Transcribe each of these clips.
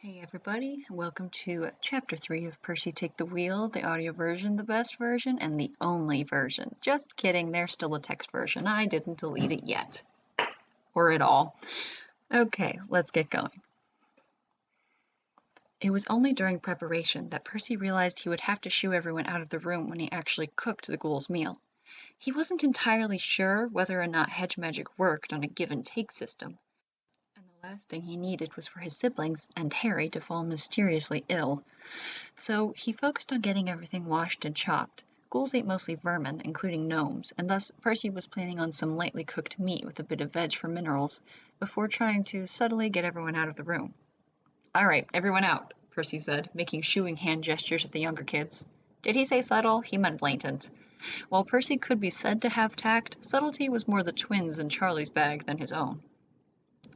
Hey everybody, welcome to Chapter 3 of Percy Take the Wheel, the audio version, the best version, and the only version. Just kidding, there's still a text version. I didn't delete it yet. Or at all. Okay, let's get going. It was only during preparation that Percy realized he would have to shoo everyone out of the room when he actually cooked the ghoul's meal. He wasn't entirely sure whether or not hedge magic worked on a give-and-take system. And the last thing he needed was for his siblings and Harry to fall mysteriously ill. So he focused on getting everything washed and chopped. Ghouls ate mostly vermin, including gnomes, and thus Percy was planning on some lightly cooked meat with a bit of veg for minerals, before trying to subtly get everyone out of the room. "All right, everyone out," Percy said, making shooing hand gestures at the younger kids. Did he say subtle? He meant blatant. While Percy could be said to have tact, subtlety was more the twins' and Charlie's bag than his own.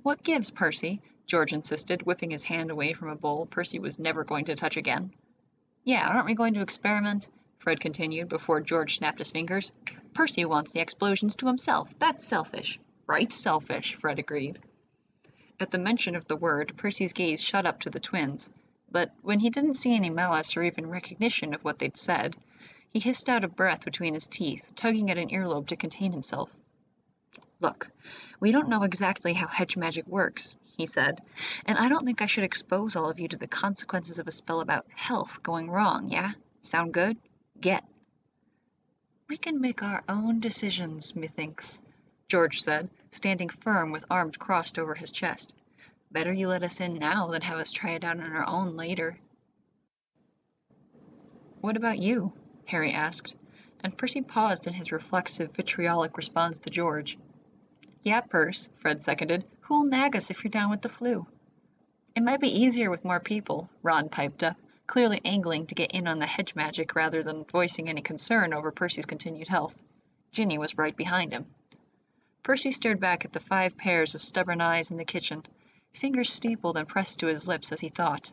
"What gives, Percy?" George insisted, whipping his hand away from a bowl Percy was never going to touch again. "Yeah, aren't we going to experiment?" Fred continued, before George snapped his fingers. "Percy wants the explosions to himself. That's selfish." "Right, selfish," Fred agreed. At the mention of the word, Percy's gaze shot up to the twins, but when he didn't see any malice or even recognition of what they'd said, he hissed out a breath between his teeth, tugging at an earlobe to contain himself. "Look, we don't know exactly how hedge magic works," he said, "and I don't think I should expose all of you to the consequences of a spell about health going wrong, yeah? Sound good? Get." "We can make our own decisions, methinks," George said, standing firm with arms crossed over his chest. "Better you let us in now than have us try it out on our own later." "What about you?" Harry asked, and Percy paused in his reflexive, vitriolic response to George. "Yeah, Perce," Fred seconded. "Who'll nag us if you're down with the flu?" "It might be easier with more people," Ron piped up, clearly angling to get in on the hedge magic rather than voicing any concern over Percy's continued health. Ginny was right behind him. Percy stared back at the 5 pairs of stubborn eyes in the kitchen, fingers steepled and pressed to his lips as he thought.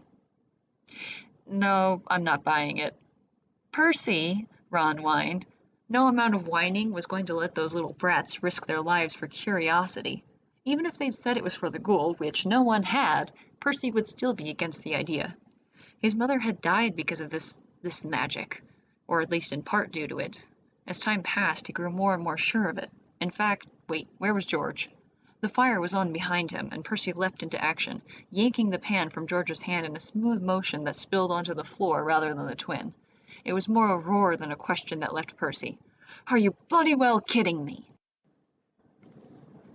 "No, I'm not buying it." "Percy," Ron whined. No amount of whining was going to let those little brats risk their lives for curiosity. Even if they'd said it was for the ghoul, which no one had, Percy would still be against the idea. His mother had died because of this magic, or at least in part due to it. As time passed, he grew more and more sure of it. In fact, wait, where was George? The fire was on behind him, and Percy leapt into action, yanking the pan from George's hand in a smooth motion that spilled onto the floor rather than the twin. It was more a roar than a question that left Percy. "Are you bloody well kidding me?"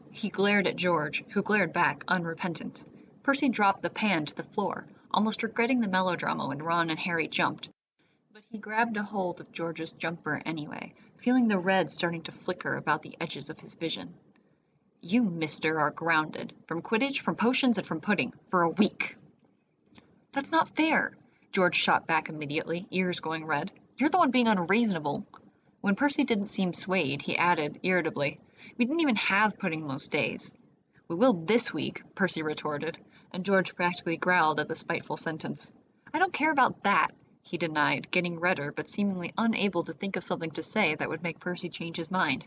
He glared at George, who glared back, unrepentant. Percy dropped the pan to the floor, almost regretting the melodrama when Ron and Harry jumped. But he grabbed a hold of George's jumper anyway, feeling the red starting to flicker about the edges of his vision. "You, mister, are grounded. From Quidditch, from potions, and from pudding. For a week." "That's not fair," George shot back immediately, ears going red. "You're the one being unreasonable." When Percy didn't seem swayed, he added, irritably, "We didn't even have pudding most days." "We will this week," Percy retorted, and George practically growled at the spiteful sentence. "I don't care about that," he denied, getting redder but seemingly unable to think of something to say that would make Percy change his mind.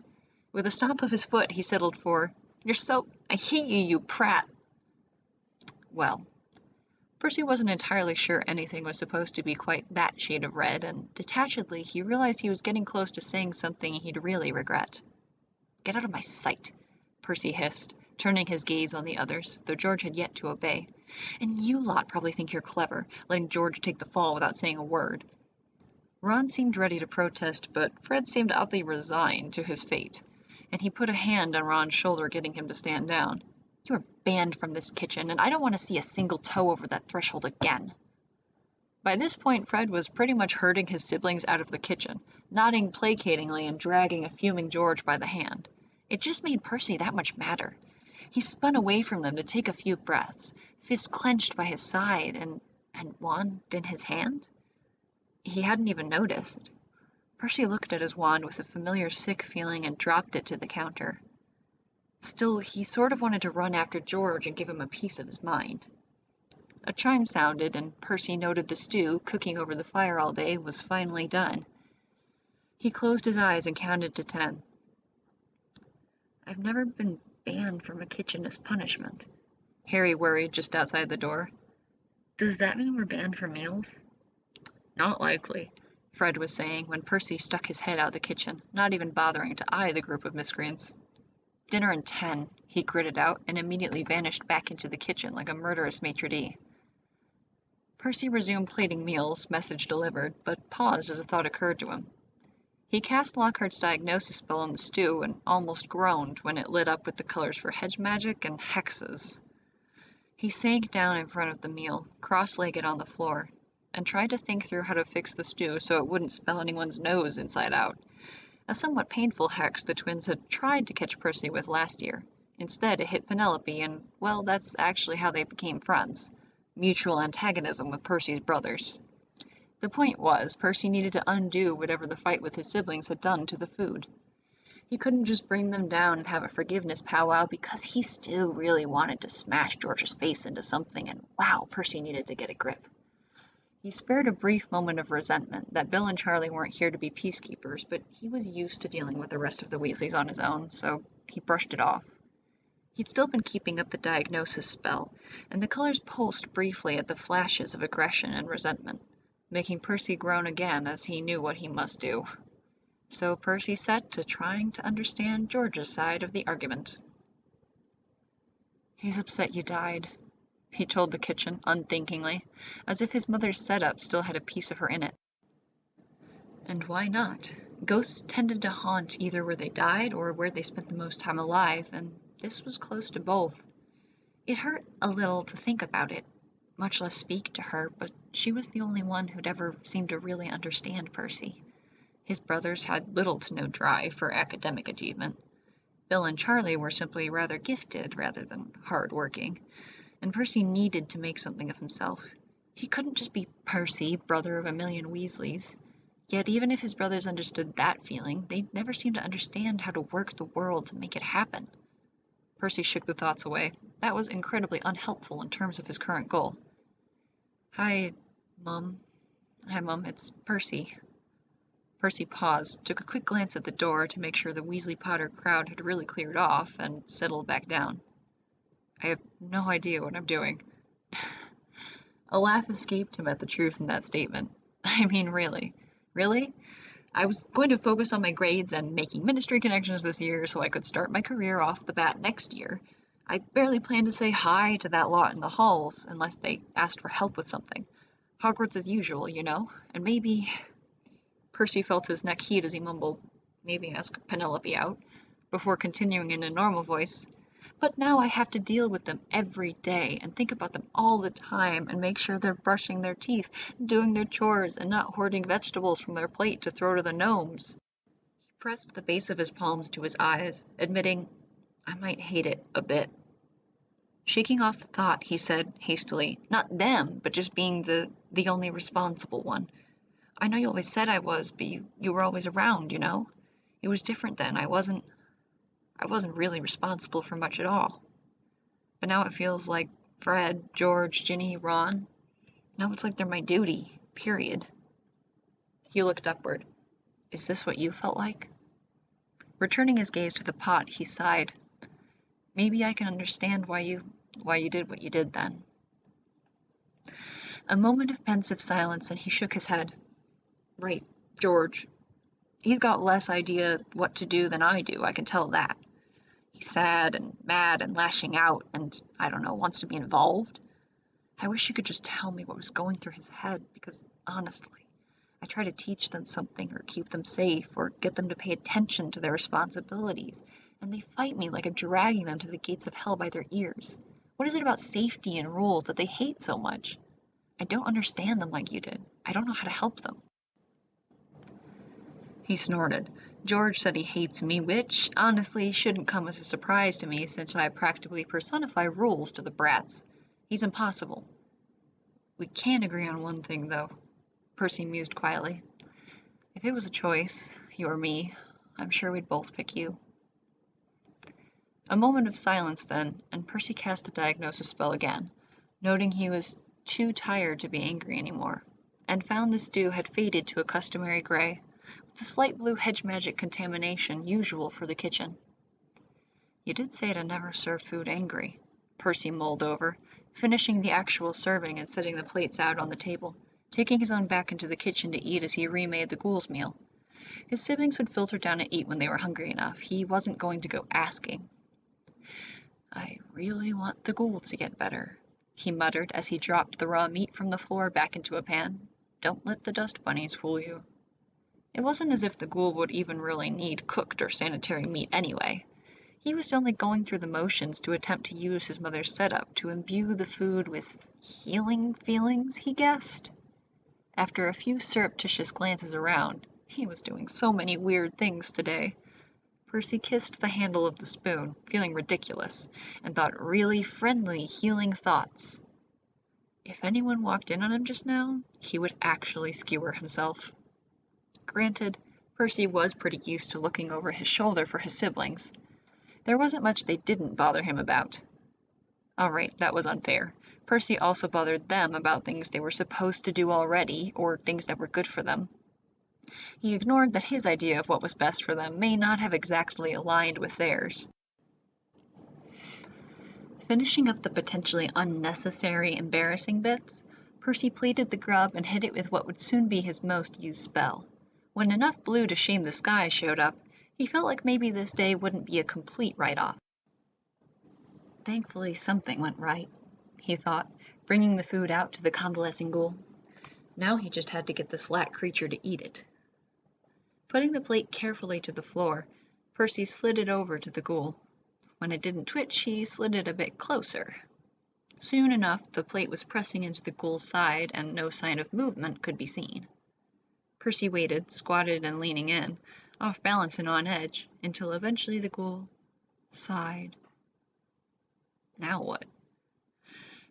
With a stomp of his foot, he settled for, "You're so... I hate you, you prat." Well, Percy wasn't entirely sure anything was supposed to be quite that shade of red, and detachedly he realized he was getting close to saying something he'd really regret. "Get out of my sight," Percy hissed, turning his gaze on the others, though George had yet to obey. "And you lot probably think you're clever, letting George take the fall without saying a word." Ron seemed ready to protest, but Fred seemed oddly resigned to his fate, and he put a hand on Ron's shoulder, getting him to stand down. "You are banned from this kitchen, and I don't want to see a single toe over that threshold again." By this point, Fred was pretty much herding his siblings out of the kitchen, nodding placatingly and dragging a fuming George by the hand. It just made Percy that much madder. He spun away from them to take a few breaths, fist clenched by his side, and wand in his hand? He hadn't even noticed. Percy looked at his wand with a familiar sick feeling and dropped it to the counter. Still, he sort of wanted to run after George and give him a piece of his mind. A chime sounded, and Percy noted the stew, cooking over the fire all day, was finally done. He closed his eyes and counted to 10. "I've never been banned from a kitchen as punishment," Harry worried just outside the door. Does that mean we're banned from meals? Not likely, Fred was saying when Percy stuck his head out the kitchen, not even bothering to eye the group of miscreants. Dinner in 10, he gritted out and immediately vanished back into the kitchen like a murderous maitre d'. Percy resumed plating meals, message delivered, but paused as a thought occurred to him. He cast Lockhart's diagnosis spell on the stew and almost groaned when it lit up with the colors for hedge magic and hexes. He sank down in front of the meal, cross-legged on the floor, and tried to think through how to fix the stew so it wouldn't spell anyone's nose inside out. A somewhat painful hex the twins had tried to catch Percy with last year. Instead, it hit Penelope, and, well, that's actually how they became friends. Mutual antagonism with Percy's brothers. The point was, Percy needed to undo whatever the fight with his siblings had done to the food. He couldn't just bring them down and have a forgiveness powwow because he still really wanted to smash George's face into something, and wow, Percy needed to get a grip. He spared a brief moment of resentment that Bill and Charlie weren't here to be peacekeepers, but he was used to dealing with the rest of the Weasleys on his own, so he brushed it off. He'd still been keeping up the diagnosis spell, and the colors pulsed briefly at the flashes of aggression and resentment, making Percy groan again as he knew what he must do. So Percy set to trying to understand George's side of the argument. "He's upset you died," he told the kitchen unthinkingly, as if his mother's setup still had a piece of her in it. And why not? Ghosts tended to haunt either where they died or where they spent the most time alive, and this was close to both. It hurt a little to think about it, much less speak to her, but she was the only one who'd ever seemed to really understand Percy. His brothers had little to no drive for academic achievement. Bill and Charlie were simply rather gifted rather than hard-working, and Percy needed to make something of himself. He couldn't just be Percy, brother of a million Weasleys. Yet even if his brothers understood that feeling, they'd never seemed to understand how to work the world to make it happen. Percy shook the thoughts away. That was incredibly unhelpful in terms of his current goal. Hi, Mum, it's Percy." Percy paused, took a quick glance at the door to make sure the Weasley Potter crowd had really cleared off, and settled back down. "I have no idea what I'm doing." A laugh escaped him at the truth in that statement. I mean, really? Really? I was going to focus on my grades and making ministry connections this year so I could start my career off the bat next year. I barely planned to say hi to that lot in the halls unless they asked for help with something. Hogwarts as usual, you know, and maybe... Percy felt his neck heat as he mumbled, "Maybe ask Penelope out," before continuing in a normal voice. "But now I have to deal with them every day and think about them all the time and make sure they're brushing their teeth, doing their chores, and not hoarding vegetables from their plate to throw to the gnomes." He pressed the base of his palms to his eyes, admitting, "I might hate it a bit." Shaking off the thought, he said hastily, "Not them, but just being the only responsible one. I know you always said I was, but you were always around, you know? It was different then. I wasn't really responsible for much at all. But now it feels like Fred, George, Ginny, Ron. Now it's like they're my duty, period." He looked upward. "Is this what you felt like?" Returning his gaze to the pot, he sighed. "Maybe I can understand why you did what you did then." A moment of pensive silence, and he shook his head. "Right, George. He's got less idea what to do than I do, I can tell that. He's sad and mad and lashing out and, I don't know, wants to be involved. I wish you could just tell me what was going through his head, because, honestly, I try to teach them something or keep them safe or get them to pay attention to their responsibilities, and they fight me like I'm dragging them to the gates of hell by their ears. What is it about safety and rules that they hate so much? I don't understand them like you did. I don't know how to help them." He snorted. "George said he hates me, which, honestly, shouldn't come as a surprise to me since I practically personify rules to the brats. He's impossible." "We can agree on one thing, though," Percy mused quietly. "If it was a choice, you or me, I'm sure we'd both pick you." A moment of silence then, and Percy cast the diagnosis spell again, noting he was too tired to be angry anymore, and found the stew had faded to a customary gray, with the slight blue hedge magic contamination usual for the kitchen. "You did say to never serve food angry," Percy mulled over, finishing the actual serving and setting the plates out on the table, taking his own back into the kitchen to eat as he remade the ghoul's meal. His siblings would filter down and eat when they were hungry enough. He wasn't going to go asking. "I really want the ghoul to get better," he muttered as he dropped the raw meat from the floor back into a pan. "Don't let the dust bunnies fool you." It wasn't as if the ghoul would even really need cooked or sanitary meat anyway. He was only going through the motions to attempt to use his mother's setup to imbue the food with healing feelings, he guessed. After a few surreptitious glances around, he was doing so many weird things today. Percy kissed the handle of the spoon, feeling ridiculous, and thought really friendly, healing thoughts. If anyone walked in on him just now, he would actually skewer himself. Granted, Percy was pretty used to looking over his shoulder for his siblings. There wasn't much they didn't bother him about. Alright, that was unfair. Percy also bothered them about things they were supposed to do already, or things that were good for them. He ignored that his idea of what was best for them may not have exactly aligned with theirs. Finishing up the potentially unnecessary, embarrassing bits, Percy plated the grub and hit it with what would soon be his most used spell. When enough blue to shame the sky showed up, he felt like maybe this day wouldn't be a complete write-off. Thankfully something went right, he thought, bringing the food out to the convalescing ghoul. Now he just had to get the slack creature to eat it. Putting the plate carefully to the floor, Percy slid it over to the ghoul. When it didn't twitch, he slid it a bit closer. Soon enough, the plate was pressing into the ghoul's side, and no sign of movement could be seen. Percy waited, squatted and leaning in, off balance and on edge, until eventually the ghoul sighed. Now what?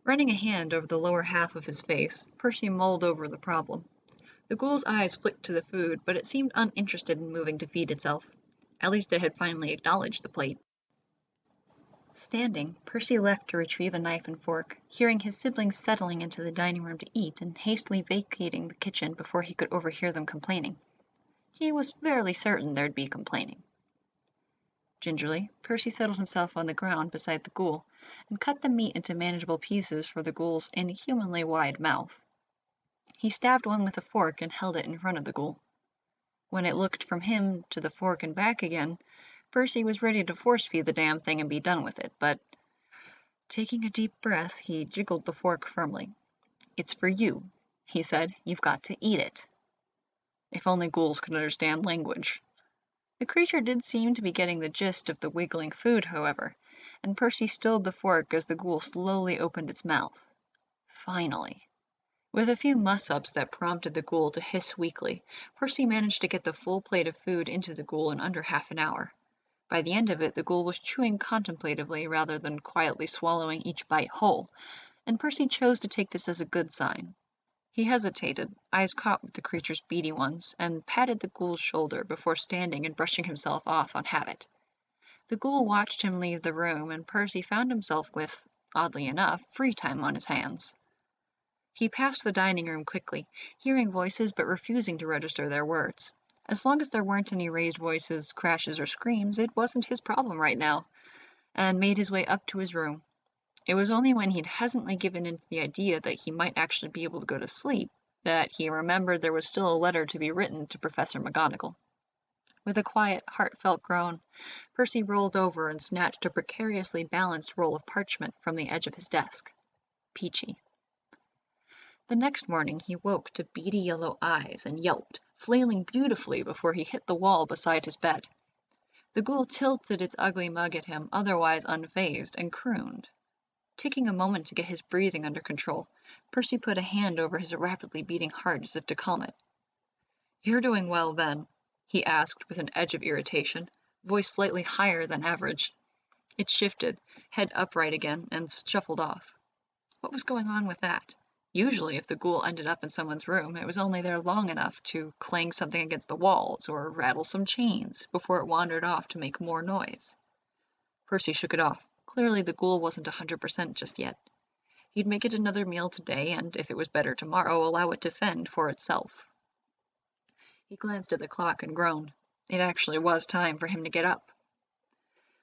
Running a hand over the lower half of his face, Percy mulled over the problem. The ghoul's eyes flicked to the food, but it seemed uninterested in moving to feed itself. At least it had finally acknowledged the plate. Standing, Percy left to retrieve a knife and fork, hearing his siblings settling into the dining room to eat and hastily vacating the kitchen before he could overhear them complaining. He was fairly certain there'd be complaining. Gingerly, Percy settled himself on the ground beside the ghoul and cut the meat into manageable pieces for the ghoul's inhumanly wide mouth. He stabbed one with a fork and held it in front of the ghoul. When it looked from him to the fork and back again, Percy was ready to force-feed the damn thing and be done with it, but taking a deep breath, he jiggled the fork firmly. "It's for you," he said. "You've got to eat it." If only ghouls could understand language. The creature did seem to be getting the gist of the wiggling food, however, and Percy stilled the fork as the ghoul slowly opened its mouth. Finally. With a few muss-ups that prompted the ghoul to hiss weakly, Percy managed to get the full plate of food into the ghoul in under half an hour. By the end of it, the ghoul was chewing contemplatively rather than quietly swallowing each bite whole, and Percy chose to take this as a good sign. He hesitated, eyes caught with the creature's beady ones, and patted the ghoul's shoulder before standing and brushing himself off on habit. The ghoul watched him leave the room, and Percy found himself with, oddly enough, free time on his hands. He passed the dining room quickly, hearing voices but refusing to register their words. As long as there weren't any raised voices, crashes, or screams, it wasn't his problem right now, and made his way up to his room. It was only when he'd hesitantly given in to the idea that he might actually be able to go to sleep that he remembered there was still a letter to be written to Professor McGonagall. With a quiet, heartfelt groan, Percy rolled over and snatched a precariously balanced roll of parchment from the edge of his desk. Peachy. The next morning he woke to beady yellow eyes and yelped, flailing beautifully before he hit the wall beside his bed. The ghoul tilted its ugly mug at him, otherwise unfazed, and crooned. Taking a moment to get his breathing under control, Percy put a hand over his rapidly beating heart as if to calm it. "You're doing well, then?" he asked with an edge of irritation, voice slightly higher than average. It shifted, head upright again, and shuffled off. What was going on with that? Usually, if the ghoul ended up in someone's room, it was only there long enough to clang something against the walls or rattle some chains before it wandered off to make more noise. Percy shook it off. Clearly the ghoul wasn't 100% just yet. He'd make it another meal today, and if it was better tomorrow, allow it to fend for itself. He glanced at the clock and groaned. It actually was time for him to get up.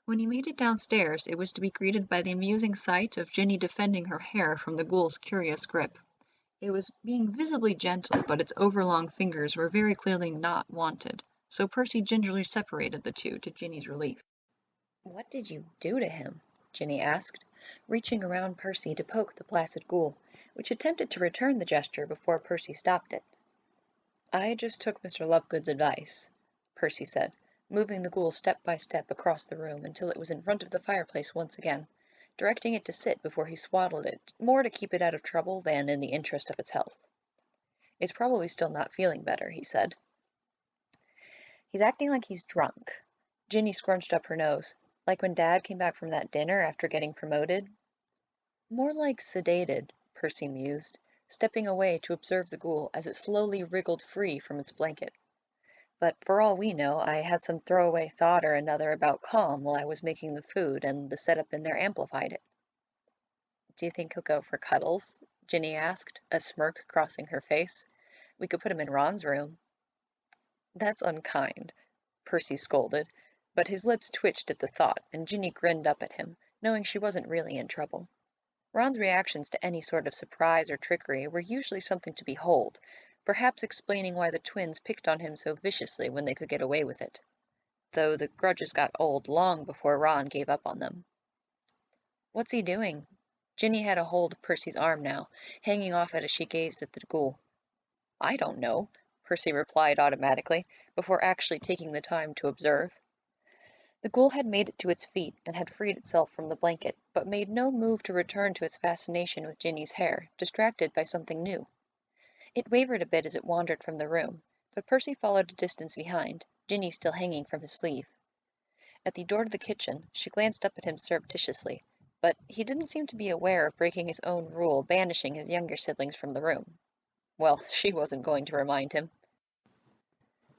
When he made it downstairs, it was to be greeted by the amusing sight of Ginny defending her hair from the ghoul's curious grip. It was being visibly gentle, but its overlong fingers were very clearly not wanted, so Percy gingerly separated the two, to Ginny's relief. "What did you do to him?" Ginny asked, reaching around Percy to poke the placid ghoul, which attempted to return the gesture before Percy stopped it. "I just took Mr. Lovegood's advice," Percy said, moving the ghoul step by step across the room until it was in front of the fireplace once again, directing it to sit before he swaddled it, more to keep it out of trouble than in the interest of its health. "It's probably still not feeling better," he said. "He's acting like he's drunk." Ginny scrunched up her nose. "Like when Dad came back from that dinner after getting promoted?" "More like sedated," Percy mused, stepping away to observe the ghoul as it slowly wriggled free from its blanket. "But for all we know, I had some throwaway thought or another about calm while I was making the food, and the setup in there amplified it." "Do you think he'll go for cuddles?" Ginny asked, a smirk crossing her face. "We could put him in Ron's room." "That's unkind," Percy scolded, but his lips twitched at the thought, and Ginny grinned up at him, knowing she wasn't really in trouble. Ron's reactions to any sort of surprise or trickery were usually something to behold, perhaps explaining why the twins picked on him so viciously when they could get away with it, though the grudges got old long before Ron gave up on them. "What's he doing?" Ginny had a hold of Percy's arm now, hanging off it as she gazed at the ghoul. "I don't know," Percy replied automatically, before actually taking the time to observe. The ghoul had made it to its feet and had freed itself from the blanket, but made no move to return to its fascination with Ginny's hair, distracted by something new. It wavered a bit as it wandered from the room, but Percy followed a distance behind, Ginny still hanging from his sleeve. At the door to the kitchen, she glanced up at him surreptitiously, but he didn't seem to be aware of breaking his own rule banishing his younger siblings from the room. Well, she wasn't going to remind him.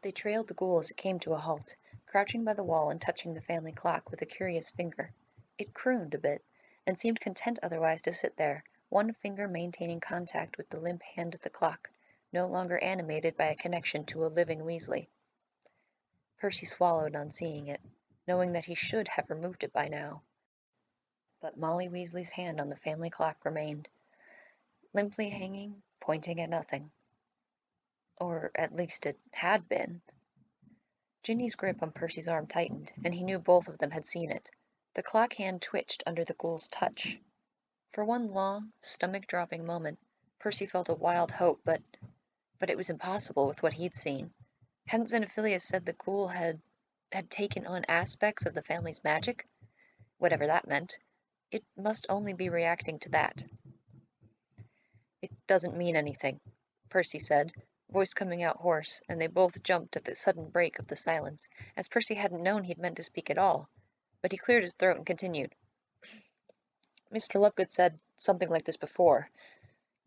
They trailed the ghoul as it came to a halt, crouching by the wall and touching the family clock with a curious finger. It crooned a bit, and seemed content otherwise to sit there, one finger maintaining contact with the limp hand of the clock, no longer animated by a connection to a living Weasley. Percy swallowed on seeing it, knowing that he should have removed it by now. But Molly Weasley's hand on the family clock remained, limply hanging, pointing at nothing. Or at least it had been. Ginny's grip on Percy's arm tightened, and he knew both of them had seen it. The clock hand twitched under the ghoul's touch. For one long, stomach-dropping moment, Percy felt a wild hope, but it was impossible with what he'd seen. Hadn't Xenophilius said the ghoul had taken on aspects of the family's magic? Whatever that meant. It must only be reacting to that. "It doesn't mean anything," Percy said, voice coming out hoarse, and they both jumped at the sudden break of the silence, as Percy hadn't known he'd meant to speak at all. But he cleared his throat and continued. "Mr. Lovegood said something like this before.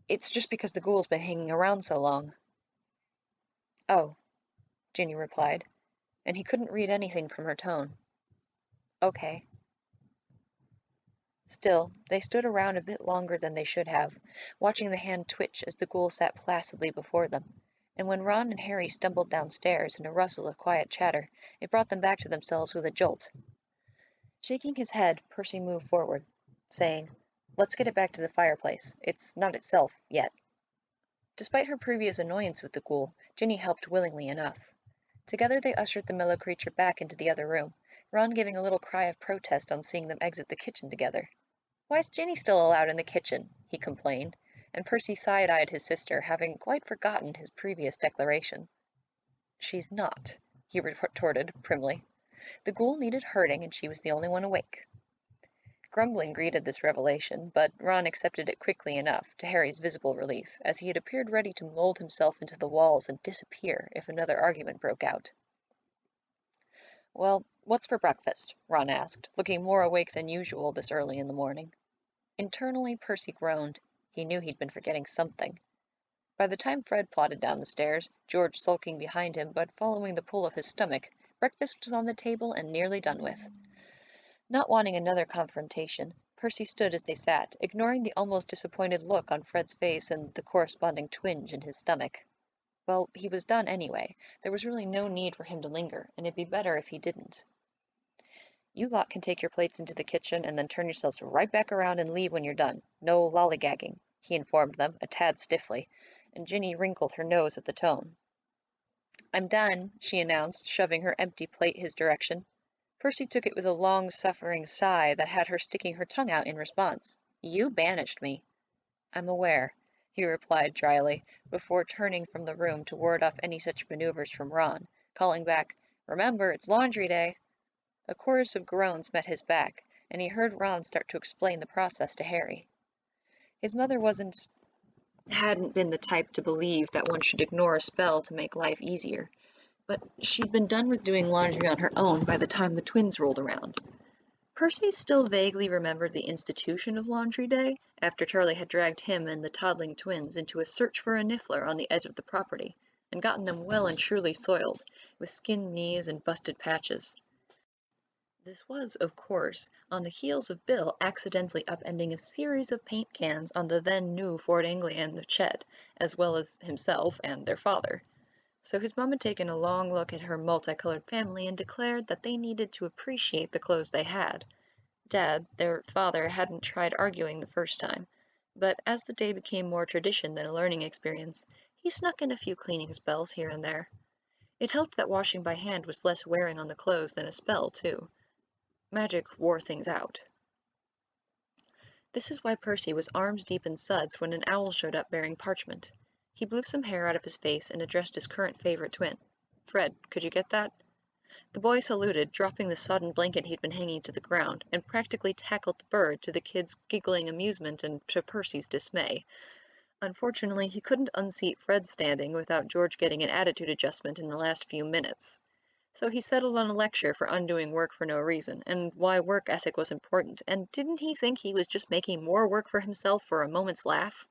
It's just because the ghoul's been hanging around so long." "Oh," Ginny replied, and he couldn't read anything from her tone. "Okay." Still, they stood around a bit longer than they should have, watching the hand twitch as the ghoul sat placidly before them, and when Ron and Harry stumbled downstairs in a rustle of quiet chatter, it brought them back to themselves with a jolt. Shaking his head, Percy moved forward, saying, "Let's get it back to the fireplace. It's not itself, yet." Despite her previous annoyance with the ghoul, Ginny helped willingly enough. Together they ushered the mellow creature back into the other room, Ron giving a little cry of protest on seeing them exit the kitchen together. "Why's Ginny still allowed in the kitchen?" he complained, and Percy side-eyed his sister, having quite forgotten his previous declaration. "She's not," he retorted primly. "The ghoul needed hurting, and she was the only one awake." Grumbling greeted this revelation, but Ron accepted it quickly enough, to Harry's visible relief, as he had appeared ready to mold himself into the walls and disappear if another argument broke out. "Well, what's for breakfast?" Ron asked, looking more awake than usual this early in the morning. Internally, Percy groaned. He knew he'd been forgetting something. By the time Fred plodded down the stairs, George sulking behind him but following the pull of his stomach, breakfast was on the table and nearly done with. Not wanting another confrontation, Percy stood as they sat, ignoring the almost disappointed look on Fred's face and the corresponding twinge in his stomach. Well, he was done anyway. There was really no need for him to linger, and it'd be better if he didn't. You lot can take your plates into the kitchen and then turn yourselves right back around and leave when you're done. No lollygagging, he informed them, a tad stiffly, and Ginny wrinkled her nose at the tone. I'm done, she announced, shoving her empty plate his direction. Percy took it with a long-suffering sigh that had her sticking her tongue out in response. You banished me. I'm aware, he replied dryly, before turning from the room to ward off any such maneuvers from Ron, calling back, Remember, it's laundry day. A chorus of groans met his back, and he heard Ron start to explain the process to Harry. His mother hadn't been the type to believe that one should ignore a spell to make life easier, but she'd been done with doing laundry on her own by the time the twins rolled around. Percy still vaguely remembered the institution of Laundry Day after Charlie had dragged him and the toddling twins into a search for a niffler on the edge of the property and gotten them well and truly soiled, with skinned knees and busted patches. This was, of course, on the heels of Bill accidentally upending a series of paint cans on the then-new Ford Anglia in the shed, as well as himself and their father. So his mom had taken a long look at her multicolored family and declared that they needed to appreciate the clothes they had. Dad, their father, hadn't tried arguing the first time, but as the day became more tradition than a learning experience, he snuck in a few cleaning spells here and there. It helped that washing by hand was less wearing on the clothes than a spell, too. Magic wore things out. This is why Percy was arms deep in suds when an owl showed up bearing parchment. He blew some hair out of his face and addressed his current favorite twin. Fred, could you get that? The boy saluted, dropping the sodden blanket he'd been hanging to the ground, and practically tackled the bird, to the kid's giggling amusement and to Percy's dismay. Unfortunately, he couldn't unseat Fred standing without George getting an attitude adjustment in the last few minutes. So he settled on a lecture for undoing work for no reason, and why work ethic was important, and didn't he think he was just making more work for himself for a moment's laugh?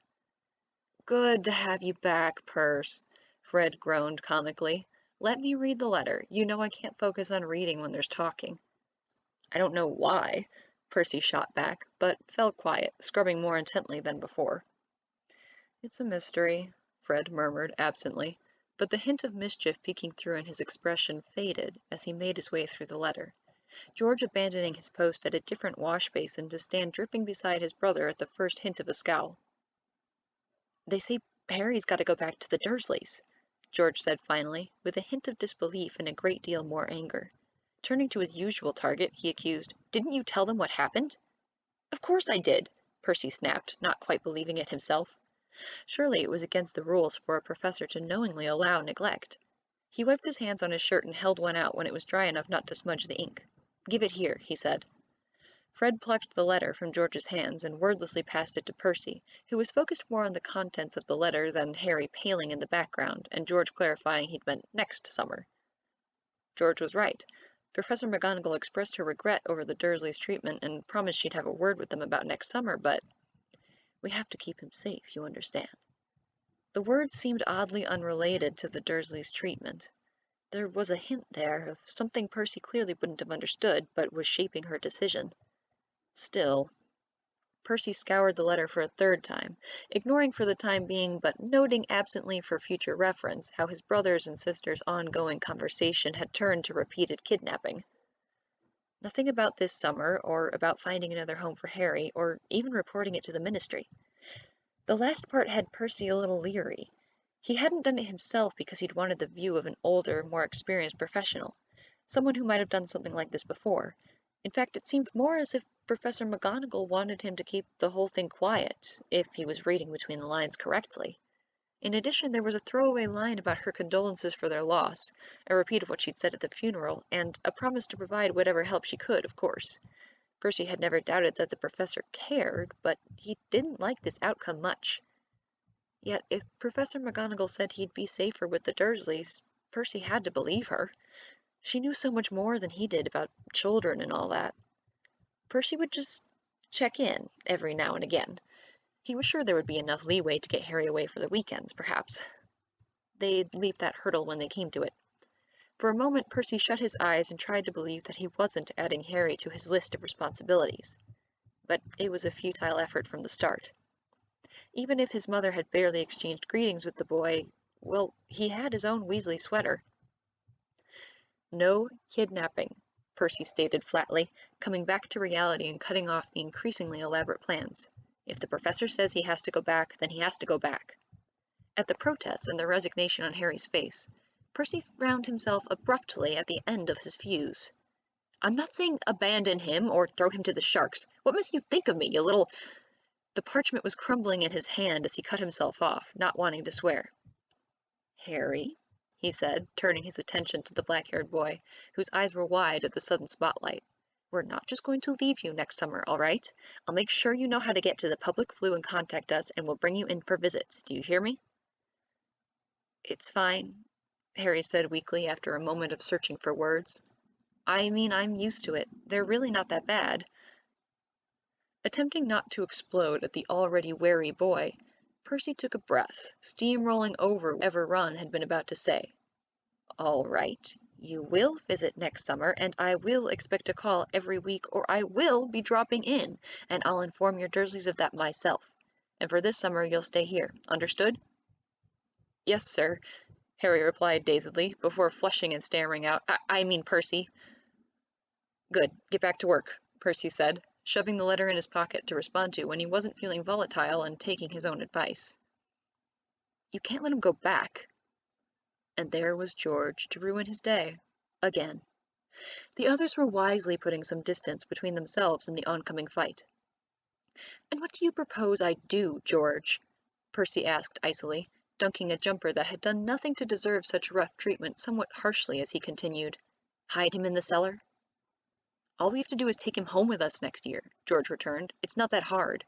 Good to have you back, Perce, Fred groaned comically. Let me read the letter. You know I can't focus on reading when there's talking. I don't know why, Percy shot back, but fell quiet, scrubbing more intently than before. It's a mystery, Fred murmured absently, but the hint of mischief peeking through in his expression faded as he made his way through the letter, George abandoning his post at a different wash basin to stand dripping beside his brother at the first hint of a scowl. They say Harry's got to go back to the Dursleys, George said finally, with a hint of disbelief and a great deal more anger. Turning to his usual target, he accused, Didn't you tell them what happened? Of course I did, Percy snapped, not quite believing it himself. Surely it was against the rules for a professor to knowingly allow neglect. He wiped his hands on his shirt and held one out when it was dry enough not to smudge the ink. Give it here, he said. Fred plucked the letter from George's hands and wordlessly passed it to Percy, who was focused more on the contents of the letter than Harry paling in the background, and George clarifying he'd meant next summer. George was right. Professor McGonagall expressed her regret over the Dursleys' treatment and promised she'd have a word with them about next summer, but we have to keep him safe, you understand. The words seemed oddly unrelated to the Dursleys' treatment. There was a hint there of something Percy clearly wouldn't have understood, but was shaping her decision. Still, Percy scoured the letter for a third time, ignoring for the time being, but noting absently for future reference how his brothers and sisters' ongoing conversation had turned to repeated kidnapping. Nothing about this summer, or about finding another home for Harry, or even reporting it to the Ministry. The last part had Percy a little leery. He hadn't done it himself because he'd wanted the view of an older, more experienced professional, someone who might have done something like this before. In fact, it seemed more as if Professor McGonagall wanted him to keep the whole thing quiet, if he was reading between the lines correctly. In addition, there was a throwaway line about her condolences for their loss, a repeat of what she'd said at the funeral, and a promise to provide whatever help she could, of course. Percy had never doubted that the professor cared, but he didn't like this outcome much. Yet, if Professor McGonagall said he'd be safer with the Dursleys, Percy had to believe her. She knew so much more than he did about children and all that. Percy would just check in every now and again. He was sure there would be enough leeway to get Harry away for the weekends, perhaps. They'd leap that hurdle when they came to it. For a moment, Percy shut his eyes and tried to believe that he wasn't adding Harry to his list of responsibilities. But it was a futile effort from the start. Even if his mother had barely exchanged greetings with the boy, well, he had his own Weasley sweater. No kidnapping, Percy stated flatly, coming back to reality and cutting off the increasingly elaborate plans. If the professor says he has to go back, then he has to go back. At the protest and the resignation on Harry's face, Percy found himself abruptly at the end of his fuse. I'm not saying abandon him or throw him to the sharks. What must you think of me, you little... The parchment was crumbling in his hand as he cut himself off, not wanting to swear. Harry, he said, turning his attention to the black-haired boy, whose eyes were wide at the sudden spotlight. We're not just going to leave you next summer, all right? I'll make sure you know how to get to the public flue and contact us, and we'll bring you in for visits. Do you hear me? It's fine, Harry said weakly after a moment of searching for words. I mean, I'm used to it. They're really not that bad. Attempting not to explode at the already wary boy, Percy took a breath, steamrolling over whatever Ron had been about to say. All right, you will visit next summer, and I will expect a call every week, or I will be dropping in, and I'll inform your Dursleys of that myself. And for this summer, you'll stay here. Understood? Yes, sir, Harry replied dazedly, before flushing and stammering out, I mean Percy. Good, get back to work, Percy said, shoving the letter in his pocket to respond to when he wasn't feeling volatile and taking his own advice. You can't let him go back. And there was George to ruin his day. Again. The others were wisely putting some distance between themselves and the oncoming fight. And what do you propose I do, George? Percy asked icily, dunking a jumper that had done nothing to deserve such rough treatment somewhat harshly as he continued. Hide him in the cellar? All we have to do is take him home with us next year, George returned. It's not that hard.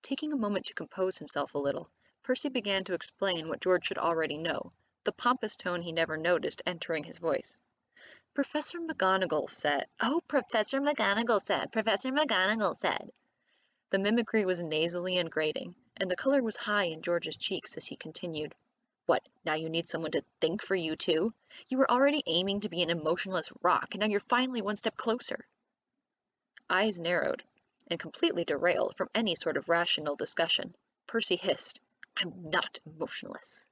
Taking a moment to compose himself a little, Percy began to explain what George should already know, the pompous tone he never noticed entering his voice. Professor McGonagall said... Oh, Professor McGonagall said... Professor McGonagall said... The mimicry was nasally and grating, and the color was high in George's cheeks as he continued. What, now you need someone to think for you too? You were already aiming to be an emotionless rock, and now you're finally one step closer. Eyes narrowed, and completely derailed from any sort of rational discussion, Percy hissed, I'm not emotionless.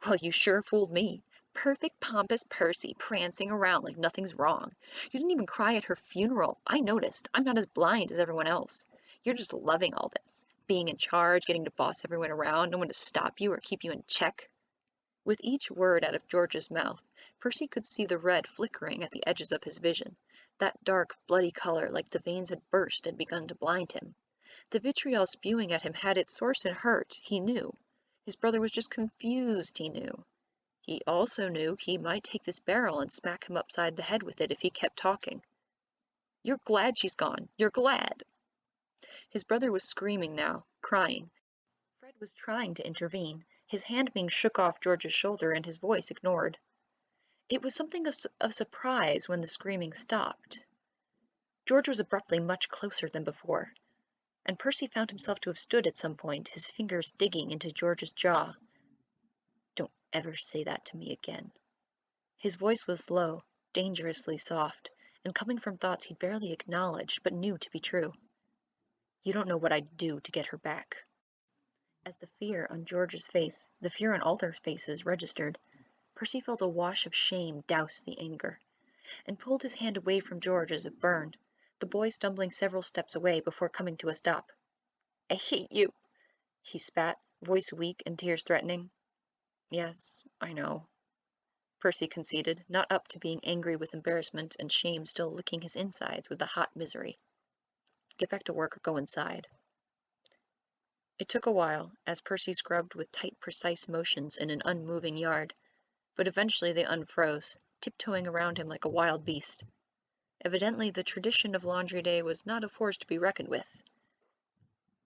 Well, you sure fooled me. Perfect pompous Percy prancing around like nothing's wrong. You didn't even cry at her funeral. I noticed. I'm not as blind as everyone else. You're just loving all this. Being in charge, getting to boss everyone around, no one to stop you or keep you in check. With each word out of George's mouth, Percy could see the red flickering at the edges of his vision, that dark, bloody color like the veins had burst and begun to blind him. The vitriol spewing at him had its source in hurt, he knew. His brother was just confused, he knew. He also knew he might take this barrel and smack him upside the head with it if he kept talking. You're glad she's gone. You're glad. His brother was screaming now, crying. Fred was trying to intervene, his hand being shook off George's shoulder and his voice ignored. It was something of surprise when the screaming stopped. George was abruptly much closer than before, and Percy found himself to have stood at some point, his fingers digging into George's jaw. Don't ever say that to me again. His voice was low, dangerously soft, and coming from thoughts he'd barely acknowledged but knew to be true. You don't know what I'd do to get her back. As the fear on George's face, the fear on all their faces, registered, Percy felt a wash of shame douse the anger, and pulled his hand away from George as it burned, the boy stumbling several steps away before coming to a stop. I hate you, he spat, voice weak and tears threatening. Yes, I know, Percy conceded, not up to being angry with embarrassment and shame still licking his insides with the hot misery. Get back to work or go inside. It took a while, as Percy scrubbed with tight, precise motions in an unmoving yard, but eventually they unfroze, tiptoeing around him like a wild beast. Evidently the tradition of laundry day was not a force to be reckoned with.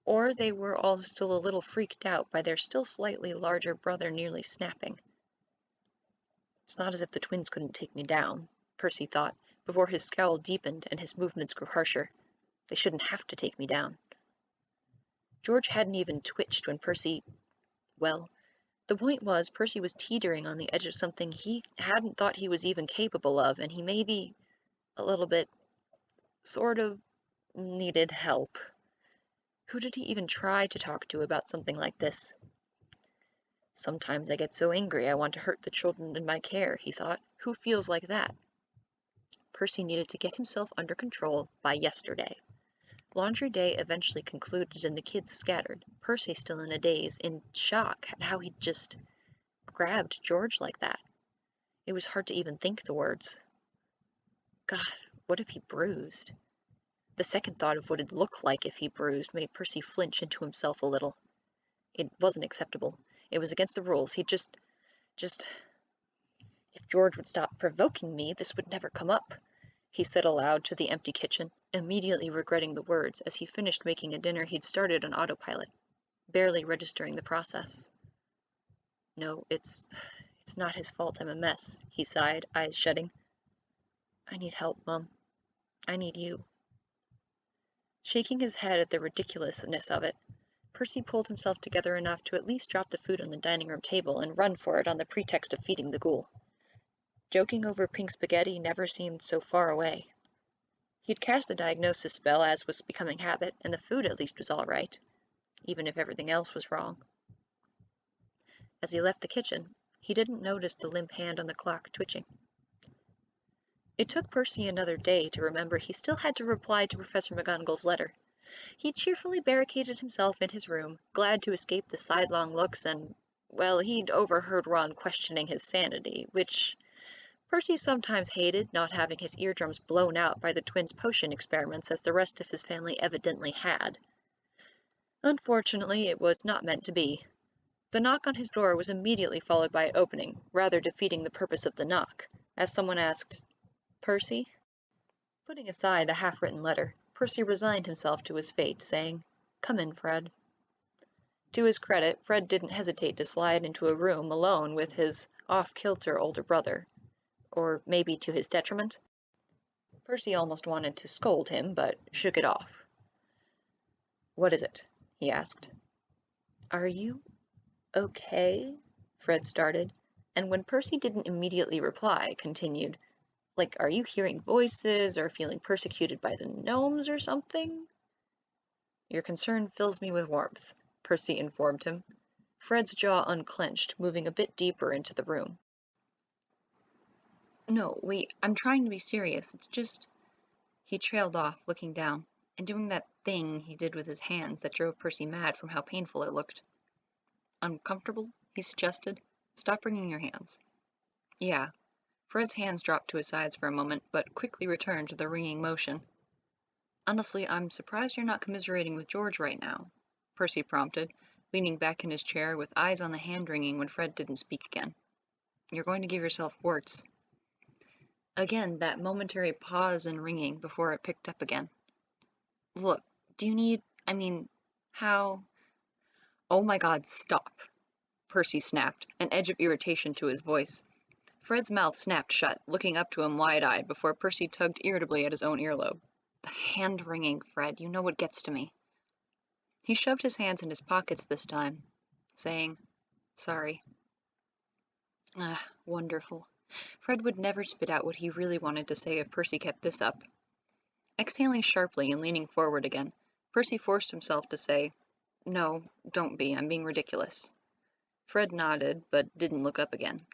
Or they were all still a little freaked out by their still slightly larger brother nearly snapping. It's not as if the twins couldn't take me down, Percy thought, before his scowl deepened and his movements grew harsher. They shouldn't have to take me down. George hadn't even twitched when Percy... Well, the point was Percy was teetering on the edge of something he hadn't thought he was even capable of, and he maybe, a little bit, sort of, needed help. Who did he even try to talk to about something like this? Sometimes I get so angry I want to hurt the children in my care, he thought. Who feels like that? Percy needed to get himself under control by yesterday. Laundry day eventually concluded and the kids scattered, Percy still in a daze, in shock at how he'd just grabbed George like that. It was hard to even think the words. God, what if he bruised? The second thought of what it'd look like if he bruised made Percy flinch into himself a little. It wasn't acceptable. It was against the rules. He'd just... If George would stop provoking me, this would never come up, he said aloud to the empty kitchen, immediately regretting the words as he finished making a dinner he'd started on autopilot, barely registering the process. No, it's not his fault I'm a mess, he sighed, eyes shutting. I need help, Mum. I need you. Shaking his head at the ridiculousness of it, Percy pulled himself together enough to at least drop the food on the dining room table and run for it on the pretext of feeding the ghoul. Joking over pink spaghetti never seemed so far away. He'd cast the diagnosis spell, as was becoming habit, and the food at least was all right, even if everything else was wrong. As he left the kitchen, he didn't notice the limp hand on the clock twitching. It took Percy another day to remember he still had to reply to Professor McGonagall's letter. He cheerfully barricaded himself in his room, glad to escape the sidelong looks and, well, he'd overheard Ron questioning his sanity, which Percy sometimes hated, not having his eardrums blown out by the twins' potion experiments as the rest of his family evidently had. Unfortunately, it was not meant to be. The knock on his door was immediately followed by an opening, rather defeating the purpose of the knock, as someone asked, "Percy?" Putting aside the half-written letter, Percy resigned himself to his fate, saying, "Come in, Fred." To his credit, Fred didn't hesitate to slide into a room alone with his off-kilter older brother. Or maybe to his detriment? Percy almost wanted to scold him, but shook it off. "What is it?" he asked. "Are you okay?" Fred started, and when Percy didn't immediately reply, continued, "Like, are you hearing voices or feeling persecuted by the gnomes or something?" "Your concern fills me with warmth," Percy informed him. Fred's jaw unclenched, moving a bit deeper into the room. No, wait, I'm trying to be serious. It's just... He trailed off, looking down, and doing that thing he did with his hands that drove Percy mad from how painful it looked. "Uncomfortable?" he suggested. "Stop wringing your hands." "Yeah." Fred's hands dropped to his sides for a moment, but quickly returned to the wringing motion. "Honestly, I'm surprised you're not commiserating with George right now," Percy prompted, leaning back in his chair with eyes on the hand-wringing when Fred didn't speak again. "You're going to give yourself warts." Again, that momentary pause and ringing before it picked up again. "Look, do you need... how..." "Oh my God, stop!" Percy snapped, an edge of irritation to his voice. Fred's mouth snapped shut, looking up to him wide-eyed before Percy tugged irritably at his own earlobe. "The hand-wringing, Fred, you know what gets to me." He shoved his hands in his pockets this time, saying, "Sorry." Ah, wonderful. Fred would never spit out what he really wanted to say if Percy kept this up. Exhaling sharply and leaning forward again, Percy forced himself to say, "No, don't be. I'm being ridiculous." Fred nodded, but didn't look up again.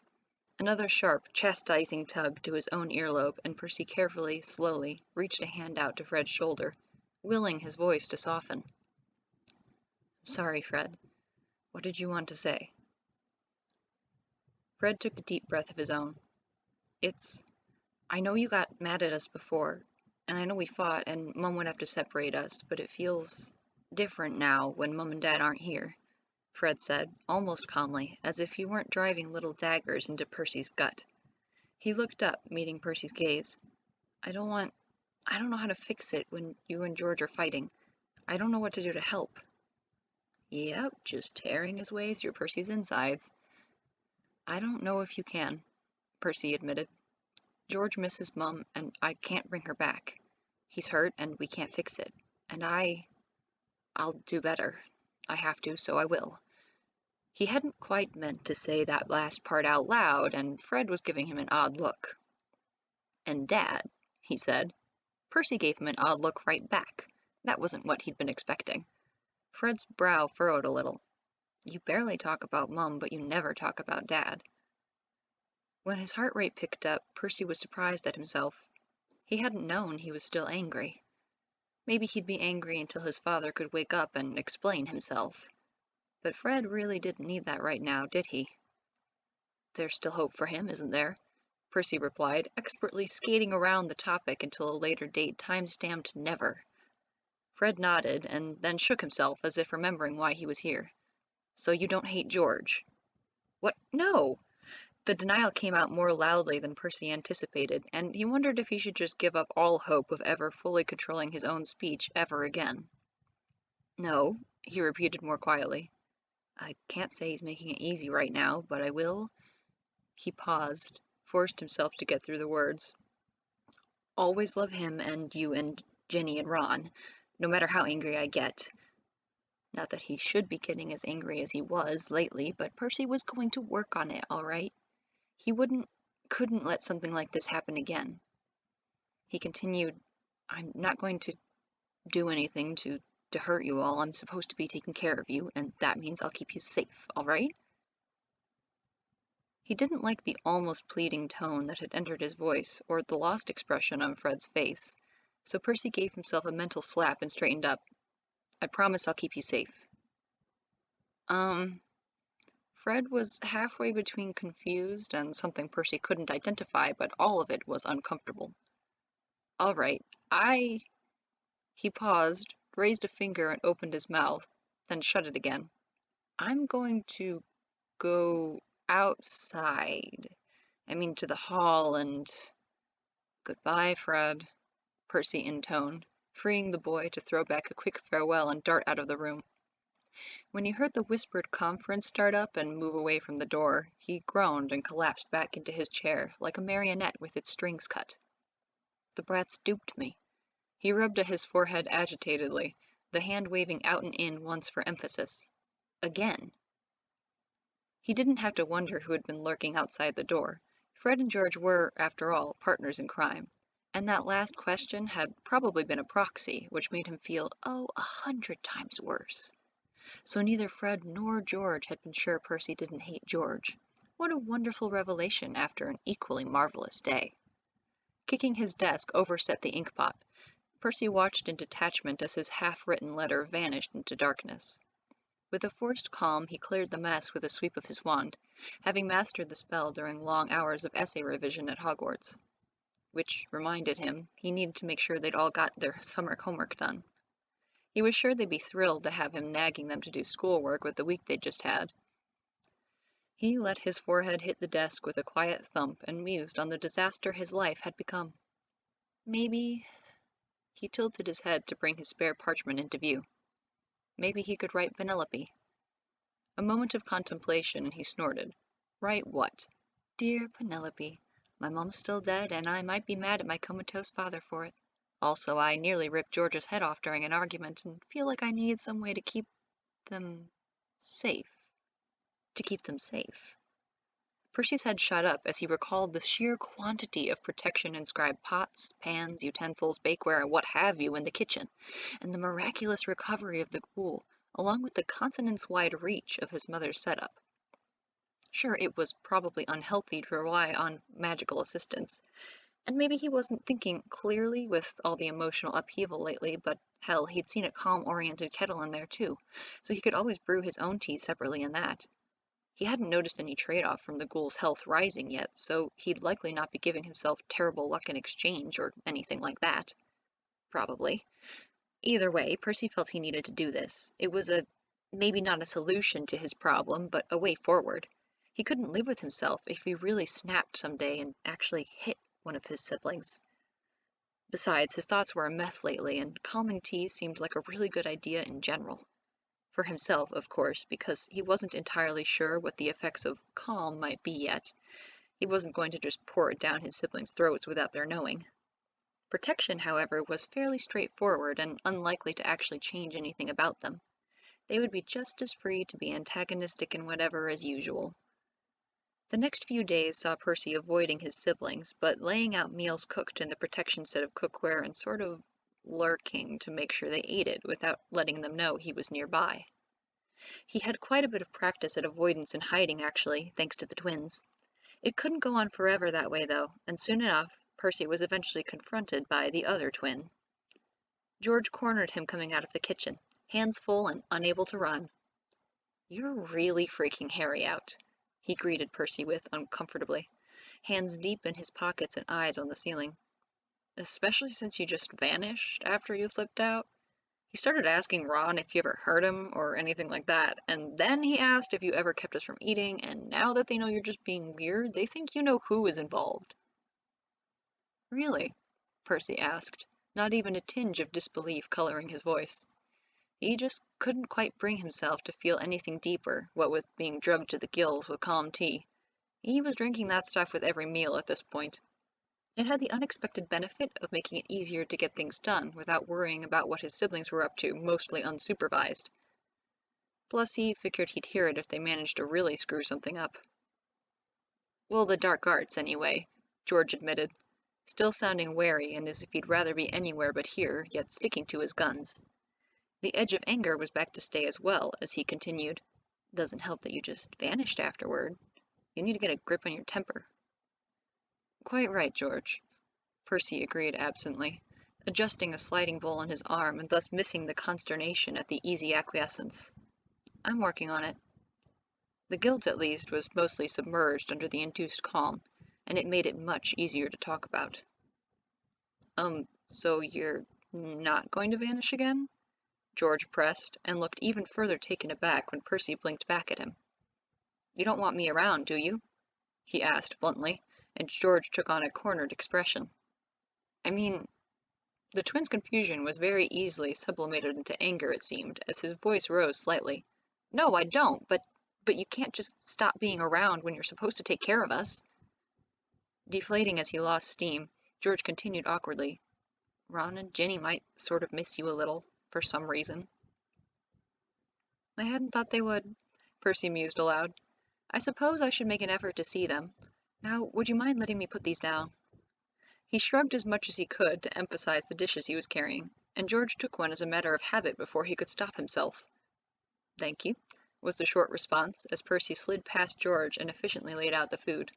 Another sharp, chastising tug to his own earlobe, and Percy carefully, slowly, reached a hand out to Fred's shoulder, willing his voice to soften. "Sorry, Fred. What did you want to say?" Fred took a deep breath of his own. I know you got mad at us before, and I know we fought and Mum would have to separate us, but it feels different now when Mum and Dad aren't here," Fred said, almost calmly, as if he weren't driving little daggers into Percy's gut. He looked up, meeting Percy's gaze. I don't know how to fix it when you and George are fighting. I don't know what to do to help." Yep, just tearing his way through Percy's insides. "I don't know if you can," Percy admitted. "George misses Mum, and I can't bring her back. He's hurt, and we can't fix it. And I'll do better. I have to, so I will." He hadn't quite meant to say that last part out loud, and Fred was giving him an odd look. "And Dad," he said. Percy gave him an odd look right back. That wasn't what he'd been expecting. Fred's brow furrowed a little. "You barely talk about Mum, but you never talk about Dad." When his heart rate picked up, Percy was surprised at himself. He hadn't known he was still angry. Maybe he'd be angry until his father could wake up and explain himself. But Fred really didn't need that right now, did he? There's still hope for him, isn't there? Percy replied, expertly skating around the topic until a later date time-stamped never. Fred nodded and then shook himself as if remembering why he was here. So you don't hate George? What? No! The denial came out more loudly than Percy anticipated, and he wondered if he should just give up all hope of ever fully controlling his own speech ever again. No, he repeated more quietly. I can't say he's making it easy right now, but I will. He paused, forced himself to get through the words. Always love him and you and Ginny and Ron, no matter how angry I get. Not that he should be getting as angry as he was lately, but Percy was going to work on it, all right? He couldn't let something like this happen again. He continued, I'm not going to do anything to hurt you all. I'm supposed to be taking care of you, and that means I'll keep you safe, all right? He didn't like the almost pleading tone that had entered his voice, or the lost expression on Fred's face, so Percy gave himself a mental slap and straightened up. I promise I'll keep you safe. Fred was halfway between confused and something Percy couldn't identify, but all of it was uncomfortable. All right, He paused, raised a finger and opened his mouth, then shut it again. I'm going to go outside. I mean to the hall and... Goodbye, Fred, Percy intoned, freeing the boy to throw back a quick farewell and dart out of the room. When he heard the whispered conference start up and move away from the door, he groaned and collapsed back into his chair like a marionette with its strings cut. The brats duped me. He rubbed at his forehead agitatedly, the hand waving out and in once for emphasis. Again. He didn't have to wonder who had been lurking outside the door. Fred and George were, after all, partners in crime, and that last question had probably been a proxy, which made him feel, 100 times worse. So neither Fred nor George had been sure Percy didn't hate George. What a wonderful revelation after an equally marvelous day. Kicking his desk overset the inkpot. Percy watched in detachment as his half-written letter vanished into darkness. With a forced calm, he cleared the mess with a sweep of his wand, having mastered the spell during long hours of essay revision at Hogwarts. Which reminded him he needed to make sure they'd all got their summer homework done. He was sure they'd be thrilled to have him nagging them to do schoolwork with the week they'd just had. He let his forehead hit the desk with a quiet thump and mused on the disaster his life had become. Maybe... He tilted his head to bring his spare parchment into view. Maybe he could write Penelope. A moment of contemplation and he snorted. Write what? Dear Penelope, my mom's still dead and I might be mad at my comatose father for it. Also, I nearly ripped George's head off during an argument and feel like I need some way to keep them safe. To keep them safe. Percy's head shot up as he recalled the sheer quantity of protection-inscribed pots, pans, utensils, bakeware, and what have you in the kitchen, and the miraculous recovery of the ghoul, along with the continents-wide reach of his mother's setup. Sure, it was probably unhealthy to rely on magical assistance, and maybe he wasn't thinking clearly with all the emotional upheaval lately, but hell, he'd seen a calm-oriented kettle in there too, so he could always brew his own tea separately in that. He hadn't noticed any trade-off from the ghoul's health rising yet, so he'd likely not be giving himself terrible luck in exchange or anything like that. Probably. Either way, Percy felt he needed to do this. It was maybe not a solution to his problem, but a way forward. He couldn't live with himself if he really snapped someday and actually hit one of his siblings. Besides, his thoughts were a mess lately, and calming tea seemed like a really good idea in general. For himself, of course, because he wasn't entirely sure what the effects of calm might be yet. He wasn't going to just pour it down his siblings' throats without their knowing. Protection, however, was fairly straightforward and unlikely to actually change anything about them. They would be just as free to be antagonistic and whatever as usual. The next few days saw Percy avoiding his siblings, but laying out meals cooked in the protection set of cookware and sort of lurking to make sure they ate it without letting them know he was nearby. He had quite a bit of practice at avoidance and hiding, actually, thanks to the twins. It couldn't go on forever that way, though, and soon enough, Percy was eventually confronted by the other twin. George cornered him coming out of the kitchen, hands full and unable to run. "You're really freaking Harry out," he greeted Percy with uncomfortably, hands deep in his pockets and eyes on the ceiling. "Especially since you just vanished after you flipped out. He started asking Ron if you ever hurt him or anything like that, and then he asked if you ever kept us from eating, and now that they know you're just being weird, they think you know who is involved." "Really?" Percy asked, not even a tinge of disbelief coloring his voice. He just couldn't quite bring himself to feel anything deeper, what with being drugged to the gills with calm tea. He was drinking that stuff with every meal at this point. It had the unexpected benefit of making it easier to get things done without worrying about what his siblings were up to, mostly unsupervised. Plus, he figured he'd hear it if they managed to really screw something up. "Well, the dark arts, anyway," George admitted, still sounding wary and as if he'd rather be anywhere but here, yet sticking to his guns. The edge of anger was back to stay as well, as he continued. "Doesn't help that you just vanished afterward. You need to get a grip on your temper." "Quite right, George," Percy agreed absently, adjusting a sliding bowl on his arm and thus missing the consternation at the easy acquiescence. "I'm working on it." The guilt, at least, was mostly submerged under the induced calm, and it made it much easier to talk about. So you're not going to vanish again?" George pressed, and looked even further taken aback when Percy blinked back at him. "You don't want me around, do you?" he asked bluntly, and George took on a cornered expression. "I mean—" The twin's confusion was very easily sublimated into anger, it seemed, as his voice rose slightly. "No, I don't, but you can't just stop being around when you're supposed to take care of us." Deflating as he lost steam, George continued awkwardly. "Ron and Ginny might sort of miss you a little, for some reason." "I hadn't thought they would," Percy mused aloud. "I suppose I should make an effort to see them. Now, would you mind letting me put these down?" He shrugged as much as he could to emphasize the dishes he was carrying, and George took one as a matter of habit before he could stop himself. "Thank you," was the short response as Percy slid past George and efficiently laid out the food.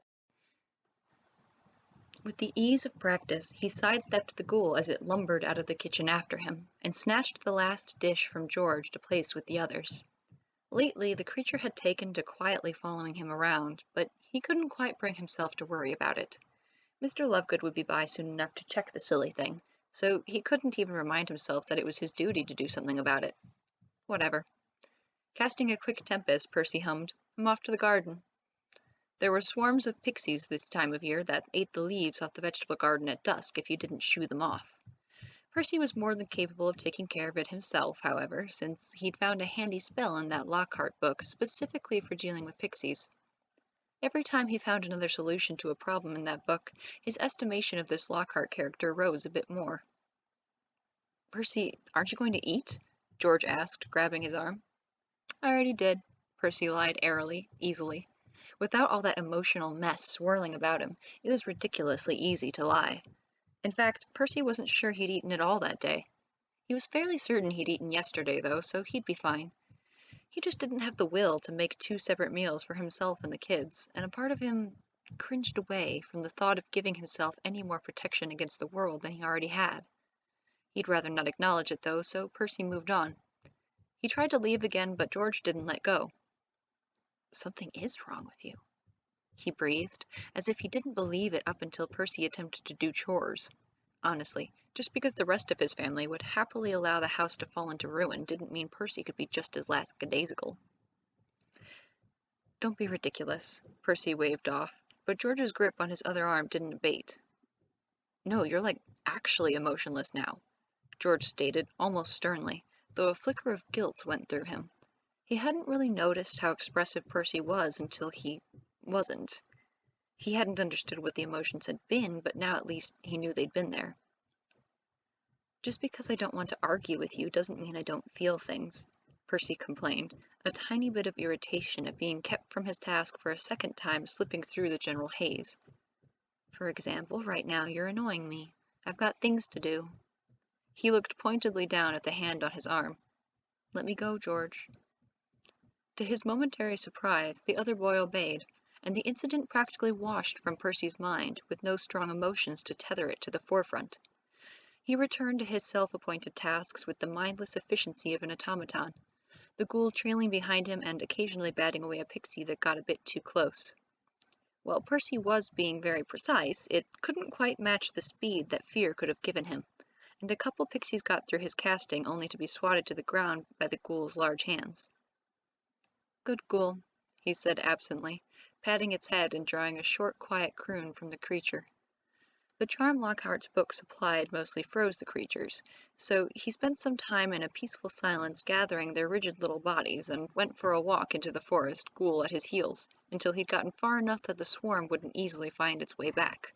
With the ease of practice, he sidestepped the ghoul as it lumbered out of the kitchen after him, and snatched the last dish from George to place with the others. Lately, the creature had taken to quietly following him around, but he couldn't quite bring himself to worry about it. Mr. Lovegood would be by soon enough to check the silly thing, so he couldn't even remind himself that it was his duty to do something about it. Whatever. Casting a quick tempest, Percy hummed, "I'm off to the garden." There were swarms of pixies this time of year that ate the leaves off the vegetable garden at dusk if you didn't shoo them off. Percy was more than capable of taking care of it himself, however, since he'd found a handy spell in that Lockhart book specifically for dealing with pixies. Every time he found another solution to a problem in that book, his estimation of this Lockhart character rose a bit more. "Percy, aren't you going to eat?" George asked, grabbing his arm. "I already did," Percy lied airily, easily. Without all that emotional mess swirling about him, it was ridiculously easy to lie. In fact, Percy wasn't sure he'd eaten at all that day. He was fairly certain he'd eaten yesterday, though, so he'd be fine. He just didn't have the will to make 2 separate meals for himself and the kids, and a part of him cringed away from the thought of giving himself any more protection against the world than he already had. He'd rather not acknowledge it, though, so Percy moved on. He tried to leave again, but George didn't let go. "Something is wrong with you," he breathed, as if he didn't believe it up until Percy attempted to do chores. Honestly, just because the rest of his family would happily allow the house to fall into ruin didn't mean Percy could be just as lackadaisical. "Don't be ridiculous," Percy waved off, but George's grip on his other arm didn't abate. "No, you're actually emotionless now," George stated, almost sternly, though a flicker of guilt went through him. He hadn't really noticed how expressive Percy was until he wasn't. He hadn't understood what the emotions had been, but now at least he knew they'd been there. "Just because I don't want to argue with you doesn't mean I don't feel things," Percy complained, a tiny bit of irritation at being kept from his task for a second time slipping through the general haze. "For example, right now you're annoying me. I've got things to do." He looked pointedly down at the hand on his arm. "Let me go, George." To his momentary surprise, the other boy obeyed, and the incident practically washed from Percy's mind, with no strong emotions to tether it to the forefront. He returned to his self-appointed tasks with the mindless efficiency of an automaton, the ghoul trailing behind him and occasionally batting away a pixie that got a bit too close. While Percy was being very precise, it couldn't quite match the speed that fear could have given him, and a couple pixies got through his casting only to be swatted to the ground by the ghoul's large hands. "Good ghoul," he said absently, patting its head and drawing a short, quiet croon from the creature. The charm Lockhart's book supplied mostly froze the creatures, so he spent some time in a peaceful silence gathering their rigid little bodies and went for a walk into the forest, ghoul at his heels, until he'd gotten far enough that the swarm wouldn't easily find its way back.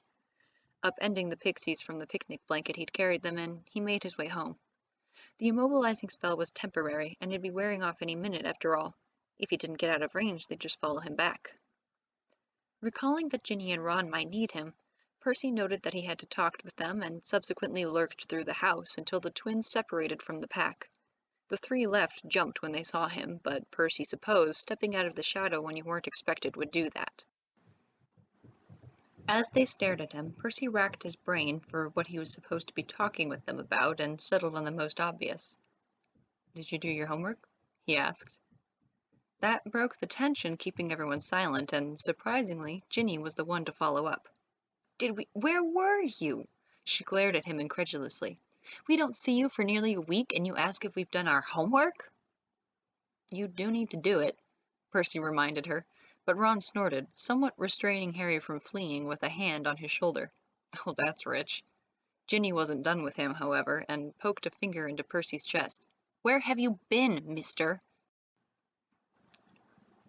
Upending the pixies from the picnic blanket he'd carried them in, he made his way home. The immobilizing spell was temporary, and it'd be wearing off any minute after all. If he didn't get out of range, they'd just follow him back. Recalling that Ginny and Ron might need him, Percy noted that he had to talk with them and subsequently lurked through the house until the twins separated from the pack. The three left jumped when they saw him, but Percy supposed stepping out of the shadow when you weren't expected would do that. As they stared at him, Percy racked his brain for what he was supposed to be talking with them about and settled on the most obvious. "Did you do your homework?" he asked. That broke the tension, keeping everyone silent, and surprisingly, Ginny was the one to follow up. "Did we? Where were you?" She glared at him incredulously. "We don't see you for nearly a week, and you ask if we've done our homework?" "You do need to do it," Percy reminded her, but Ron snorted, somewhat restraining Harry from fleeing with a hand on his shoulder. Oh, that's rich. Ginny wasn't done with him, however, and poked a finger into Percy's chest. "Where have you been, mister?"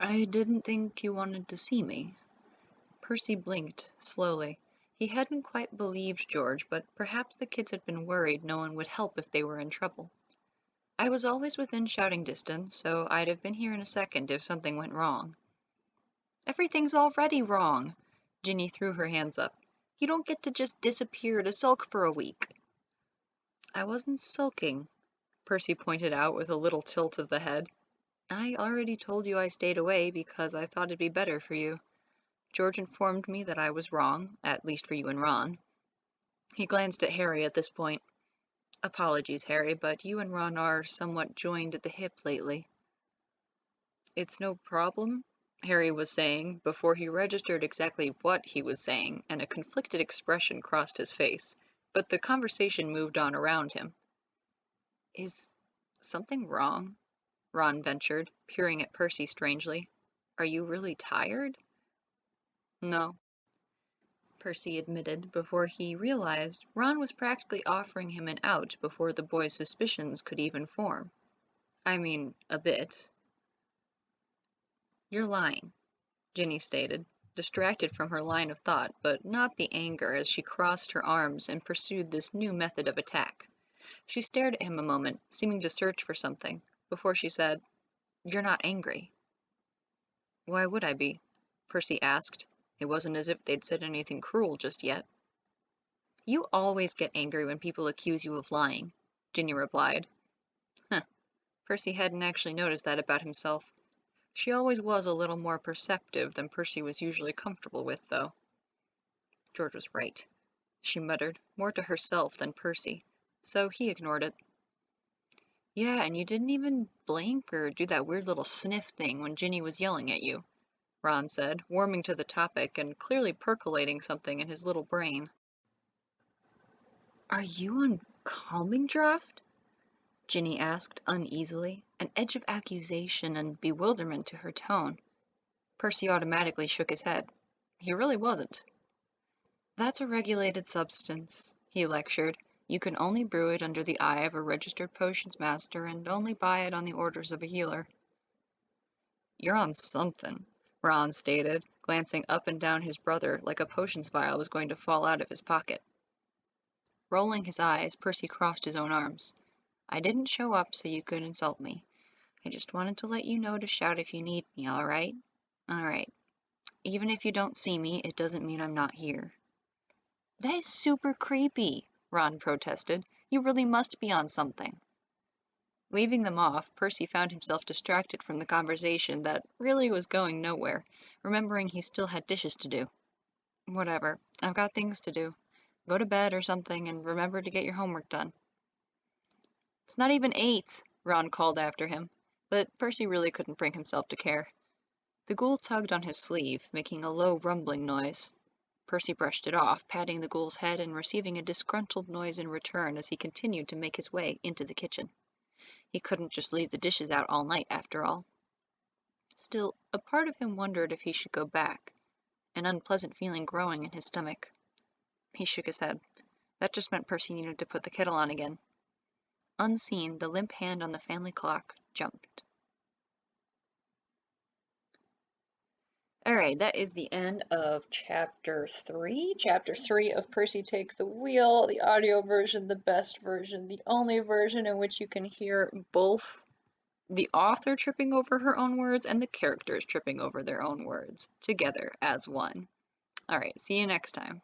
"I didn't think you wanted to see me." Percy blinked, slowly. He hadn't quite believed George, but perhaps the kids had been worried no one would help if they were in trouble. "I was always within shouting distance, so I'd have been here in a second if something went wrong." "Everything's already wrong." Ginny threw her hands up. "You don't get to just disappear to sulk for a week." "I wasn't sulking," Percy pointed out with a little tilt of the head. "I already told you I stayed away because I thought it'd be better for you. George informed me that I was wrong, at least for you and Ron." He glanced at Harry at this point. "Apologies, Harry, but you and Ron are somewhat joined at the hip lately." "It's no problem," Harry was saying, before he registered exactly what he was saying, and a conflicted expression crossed his face, but the conversation moved on around him. "Is something wrong?" Ron ventured, peering at Percy strangely. "Are you really tired?" "No," Percy admitted, before he realized Ron was practically offering him an out before the boy's suspicions could even form. "I mean, a bit." "You're lying," Ginny stated, distracted from her line of thought, but not the anger as she crossed her arms and pursued this new method of attack. She stared at him a moment, seeming to search for something, before she said, "You're not angry." "Why would I be?" Percy asked. It wasn't as if they'd said anything cruel just yet. "You always get angry when people accuse you of lying," Ginny replied. Huh. Percy hadn't actually noticed that about himself. She always was a little more perceptive than Percy was usually comfortable with, though. George was right, she muttered, more to herself than Percy, so he ignored it. "Yeah, and you didn't even blink or do that weird little sniff thing when Ginny was yelling at you," Ron said, warming to the topic and clearly percolating something in his little brain. "Are you on calming draft?" Ginny asked uneasily, an edge of accusation and bewilderment to her tone. Percy automatically shook his head. He really wasn't. "That's a regulated substance," he lectured. "You can only brew it under the eye of a registered potions master and only buy it on the orders of a healer." "You're on something," Ron stated, glancing up and down his brother like a potions vial was going to fall out of his pocket. Rolling his eyes, Percy crossed his own arms. "I didn't show up so you could insult me. I just wanted to let you know to shout if you need me, all right? All right. Even if you don't see me, it doesn't mean I'm not here." "That is super creepy," Ron protested. "You really must be on something." Waving them off, Percy found himself distracted from the conversation that really was going nowhere, remembering he still had dishes to do. Whatever, I've got things to do. Go to bed or something and remember to get your homework done. It's not even 8, Ron called after him, but Percy really couldn't bring himself to care. The ghoul tugged on his sleeve, making a low rumbling noise. Percy brushed it off, patting the ghoul's head and receiving a disgruntled noise in return as he continued to make his way into the kitchen. He couldn't just leave the dishes out all night, after all. Still, a part of him wondered if he should go back, an unpleasant feeling growing in his stomach. He shook his head. That just meant Percy needed to put the kettle on again. Unseen, the limp hand on the family clock jumped. Alright, that is the end of Chapter 3. Chapter 3 of Percy Take the Wheel, the audio version, the best version, the only version in which you can hear both the author tripping over her own words and the characters tripping over their own words together as one. Alright, see you next time.